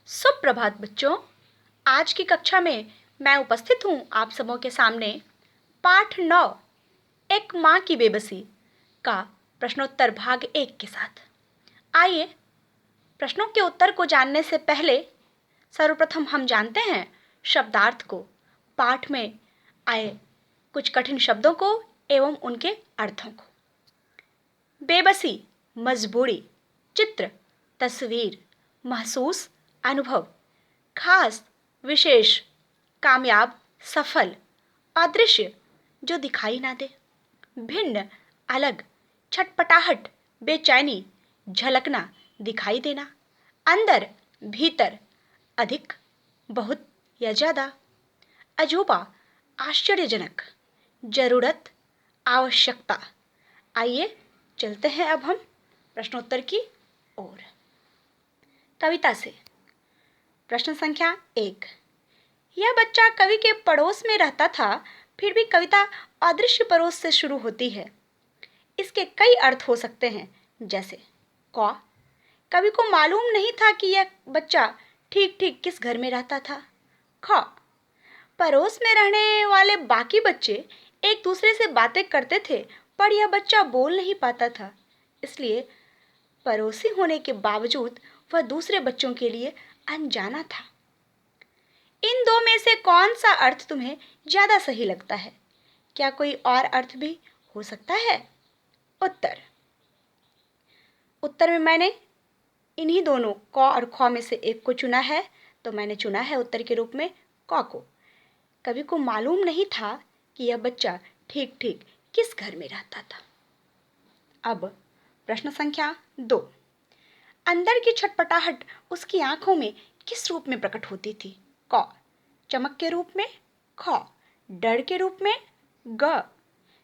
सुप्रभात बच्चों। आज की कक्षा में मैं उपस्थित हूँ आप सबों के सामने पाठ 9 एक माँ की बेबसी का प्रश्नोत्तर भाग 1 के साथ। आइए प्रश्नों के उत्तर को जानने से पहले सर्वप्रथम हम जानते हैं शब्दार्थ को, पाठ में आए कुछ कठिन शब्दों को एवं उनके अर्थों को। बेबसी, मजबूरी, चित्र, तस्वीर, महसूस, अनुभव, खास, विशेष, कामयाब, सफल, अदृश्य, जो दिखाई ना दे, भिन्न, अलग, छटपटाहट, बेचैनी, झलकना, दिखाई देना, अंदर, भीतर, अधिक, बहुत या ज्यादा, अजूबा, आश्चर्यजनक, जरूरत, आवश्यकता। आइए चलते हैं अब हम प्रश्नोत्तर की ओर। कविता से प्रश्न संख्या 1। यह बच्चा कवि के पड़ोस में रहता था, फिर भी कविता अदृश्य पड़ोस से शुरू होती है। इसके कई अर्थ हो सकते हैं, जैसे क, कवि को मालूम नहीं था कि यह बच्चा ठीक ठीक किस घर में रहता था। ख, पड़ोस में रहने वाले बाकी बच्चे एक दूसरे से बातें करते थे, पर यह बच्चा बोल नहीं पाता था, इसलिए पड़ोसी होने के बावजूद वह दूसरे बच्चों के लिए अनजाना था। इन दो में से कौन सा अर्थ तुम्हें ज्यादा सही लगता है? क्या कोई और अर्थ भी हो सकता है? उत्तर में मैंने इन्हीं दोनों क और ख में से एक को चुना है, तो मैंने चुना है उत्तर के रूप में क को। कवि को मालूम नहीं था कि यह बच्चा ठीक ठीक किस घर में रहता था। अब प्रश्न संख्या 2। अंदर की छटपटाहट उसकी आंखों में किस रूप में प्रकट होती थी? क, चमक के रूप में, ख, डर के रूप में, ग,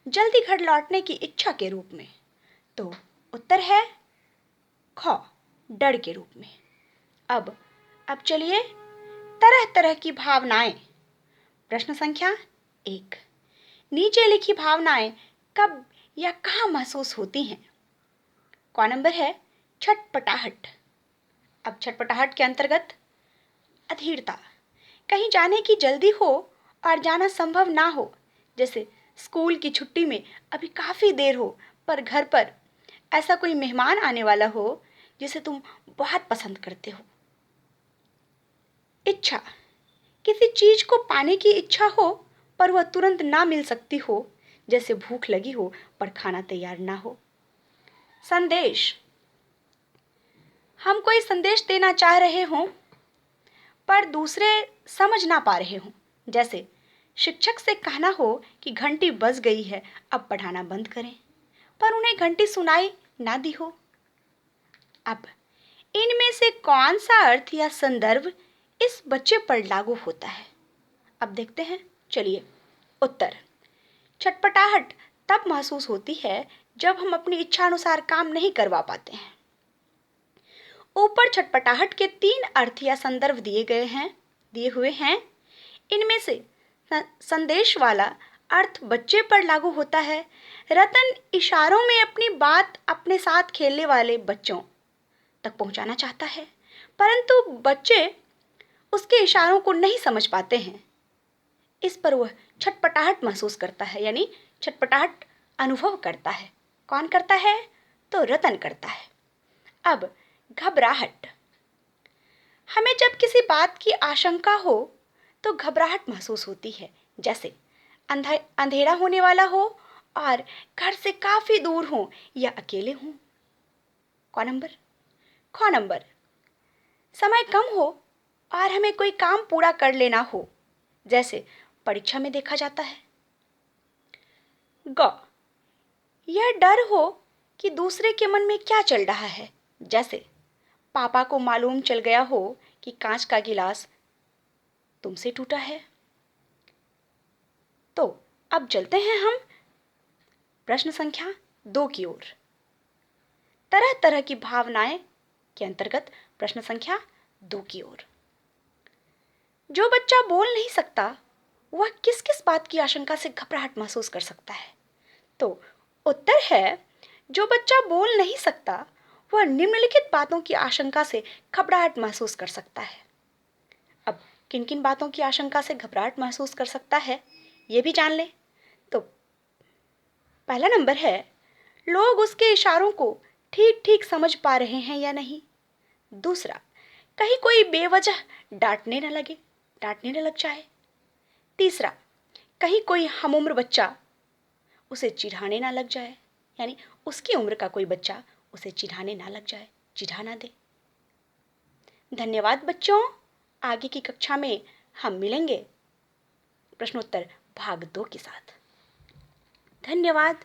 जल्दी घर लौटने की इच्छा के रूप में। तो उत्तर है ख, डर के रूप में। अब चलिए तरह तरह की भावनाएं। प्रश्न संख्या 1। नीचे लिखी भावनाएं कब या कहाँ महसूस होती हैं? क नंबर है छटपटाहट। अब छटपटाहट के अंतर्गत अधीरता, कहीं जाने की जल्दी हो और जाना संभव ना हो, जैसे स्कूल की छुट्टी में अभी काफी देर हो पर घर पर ऐसा कोई मेहमान आने वाला हो जिसे तुम बहुत पसंद करते हो। इच्छा, किसी चीज को पाने की इच्छा हो पर वह तुरंत ना मिल सकती हो, जैसे भूख लगी हो पर खाना तैयार ना हो। संदेश, हम कोई संदेश देना चाह रहे हों पर दूसरे समझ ना पा रहे हों, जैसे शिक्षक से कहना हो कि घंटी बज गई है, अब पढ़ाना बंद करें, पर उन्हें घंटी सुनाई ना दी हो। अब इनमें से कौन सा अर्थ या संदर्भ इस बच्चे पर लागू होता है? अब देखते हैं। चलिए उत्तर, छटपटाहट तब महसूस होती है जब हम अपनी इच्छा अनुसार काम नहीं करवा पाते हैं। ऊपर छटपटाहट के 3 अर्थ या संदर्भ दिए हुए हैं। इनमें से संदेश वाला अर्थ बच्चे पर लागू होता है। रतन इशारों में अपनी बात अपने साथ खेलने वाले बच्चों तक पहुंचाना चाहता है, परंतु बच्चे उसके इशारों को नहीं समझ पाते हैं। इस पर वह छटपटाहट महसूस करता है, यानी छटपटाहट अनुभव करता है। कौन करता है? तो रतन करता है। अब घबराहट, हमें जब किसी बात की आशंका हो तो घबराहट महसूस होती है, जैसे अंधेरा होने वाला हो और घर से काफी दूर हो या अकेले हों। ख नंबर, समय कम हो और हमें कोई काम पूरा कर लेना हो, जैसे परीक्षा में देखा जाता है। ग, यह डर हो कि दूसरे के मन में क्या चल रहा है, जैसे पापा को मालूम चल गया हो कि कांच का गिलास तुमसे टूटा है। तो अब चलते हैं हम प्रश्न संख्या 2 की ओर। तरह तरह की भावनाएं के अंतर्गत प्रश्न संख्या 2 की ओर। जो बच्चा बोल नहीं सकता वह किस किस बात की आशंका से घबराहट महसूस कर सकता है? तो उत्तर है, जो बच्चा बोल नहीं सकता वह निम्नलिखित बातों की आशंका से घबराहट महसूस कर सकता है। अब किन किन बातों की आशंका से घबराहट महसूस कर सकता है, ये भी जान लें। तो पहला नंबर है, लोग उसके इशारों को ठीक ठीक समझ पा रहे हैं या नहीं। दूसरा, कहीं कोई बेवजह डांटने न लग जाए। तीसरा, कहीं कोई हमउम्र बच्चा उसे चिढ़ाने ना लग जाए, यानी उसकी उम्र का कोई बच्चा उसे चिढ़ाने ना लग जाए, चिढ़ा ना दे। धन्यवाद बच्चों, आगे की कक्षा में हम मिलेंगे प्रश्नोत्तर भाग 2 के साथ। धन्यवाद।